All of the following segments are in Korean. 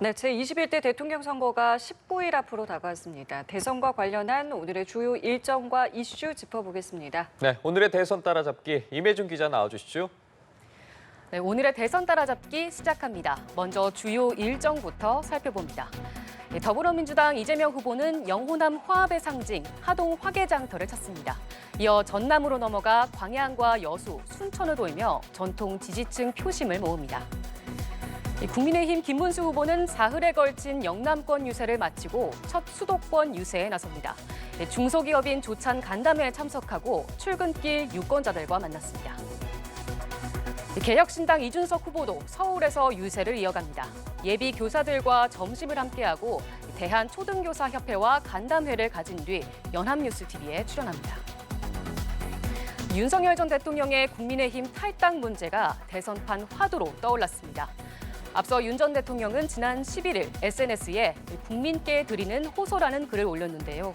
네, 제21대 대통령 선거가 19일 앞으로 다가왔습니다. 대선과 관련한 오늘의 주요 일정과 이슈 짚어보겠습니다. 네, 오늘의 대선 따라잡기 임혜준 기자 나와주시죠. 네, 오늘의 대선 따라잡기 시작합니다. 먼저 주요 일정부터 살펴봅니다. 더불어민주당 이재명 후보는 영호남 화합의 상징 하동 화개장터를 찾습니다. 이어 전남으로 넘어가 광양과 여수, 순천을 돌며 전통 지지층 표심을 모읍니다. 국민의힘 김문수 후보는 사흘에 걸친 영남권 유세를 마치고 첫 수도권 유세에 나섭니다. 중소기업인 조찬 간담회에 참석하고 출근길 유권자들과 만났습니다. 개혁신당 이준석 후보도 서울에서 유세를 이어갑니다. 예비 교사들과 점심을 함께하고 대한초등교사협회와 간담회를 가진 뒤 연합뉴스TV에 출연합니다. 윤석열 전 대통령의 국민의힘 탈당 문제가 대선판 화두로 떠올랐습니다. 앞서 윤 전 대통령은 지난 11일 SNS에 국민께 드리는 호소라는 글을 올렸는데요.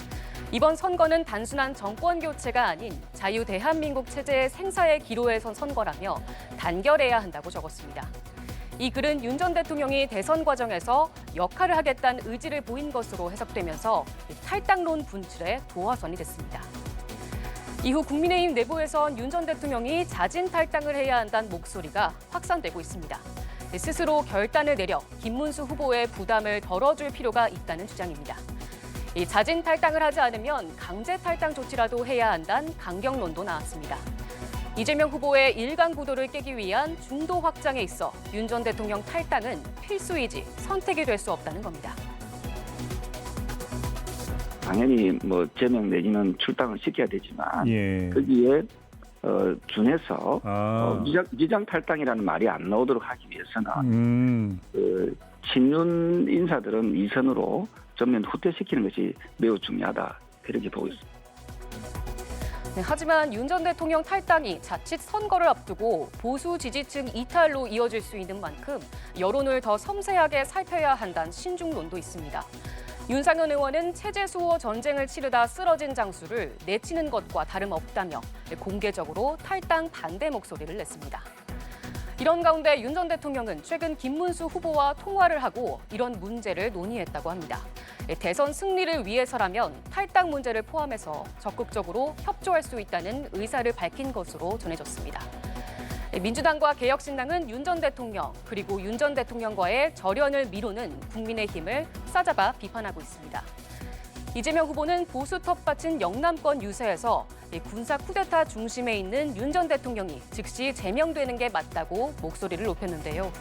이번 선거는 단순한 정권 교체가 아닌 자유 대한민국 체제의 생사의 기로에 선 선거라며 단결해야 한다고 적었습니다. 이 글은 윤 전 대통령이 대선 과정에서 역할을 하겠다는 의지를 보인 것으로 해석되면서 탈당론 분출의 도화선이 됐습니다. 이후 국민의힘 내부에선 윤 전 대통령이 자진 탈당을 해야 한다는 목소리가 확산되고 있습니다. 스스로 결단을 내려 김문수 후보의 부담을 덜어줄 필요가 있다는 주장입니다. 자진 탈당을 하지 않으면 강제 탈당 조치라도 해야 한다는 강경론도 나왔습니다. 이재명 후보의 일강 구도를 깨기 위한 중도 확장에 있어 윤 전 대통령 탈당은 필수이지 선택이 될 수 없다는 겁니다. 당연히 제명 내지는 출당을 시켜야 되지만 예. 거기에 준해서 미장 탈당이라는 말이 안 나오도록 하기 위해서는 친윤 인사들은 이선으로 전면 후퇴시키는 것이 매우 중요하다 그렇게 보고 있습니다. 네, 하지만 윤 전 대통령 탈당이 자칫 선거를 앞두고 보수 지지층 이탈로 이어질 수 있는 만큼 여론을 더 섬세하게 살펴야 한다는 신중론도 있습니다. 윤상현 의원은 체제 수호 전쟁을 치르다 쓰러진 장수를 내치는 것과 다름없다며 공개적으로 탈당 반대 목소리를 냈습니다. 이런 가운데 윤 전 대통령은 최근 김문수 후보와 통화를 하고 이런 문제를 논의했다고 합니다. 대선 승리를 위해서라면 탈당 문제를 포함해서 적극적으로 협조할 수 있다는 의사를 밝힌 것으로 전해졌습니다. 민주당과 개혁신당은 윤 전 대통령 그리고 윤 전 대통령과의 절연을 미루는 국민의힘을 싸잡아 비판하고 있습니다. 이재명 후보는 보수 텃밭인 영남권 유세에서 군사 쿠데타 중심에 있는 윤 전 대통령이 즉시 제명되는 게 맞다고 목소리를 높였는데요.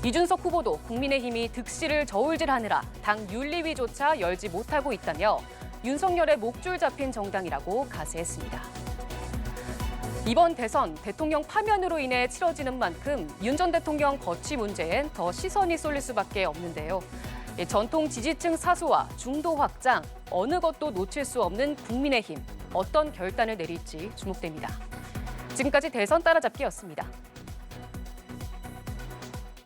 이준석 후보도 국민의힘이 득실을 저울질하느라 당 윤리위조차 열지 못하고 있다며 윤석열의 목줄 잡힌 정당이라고 가세했습니다. 이번 대선 대통령 파면으로 인해 치러지는 만큼 윤 전 대통령 거취 문제엔 더 시선이 쏠릴 수밖에 없는데요. 전통 지지층 사수와 중도 확장, 어느 것도 놓칠 수 없는 국민의힘, 어떤 결단을 내릴지 주목됩니다. 지금까지 대선 따라잡기였습니다.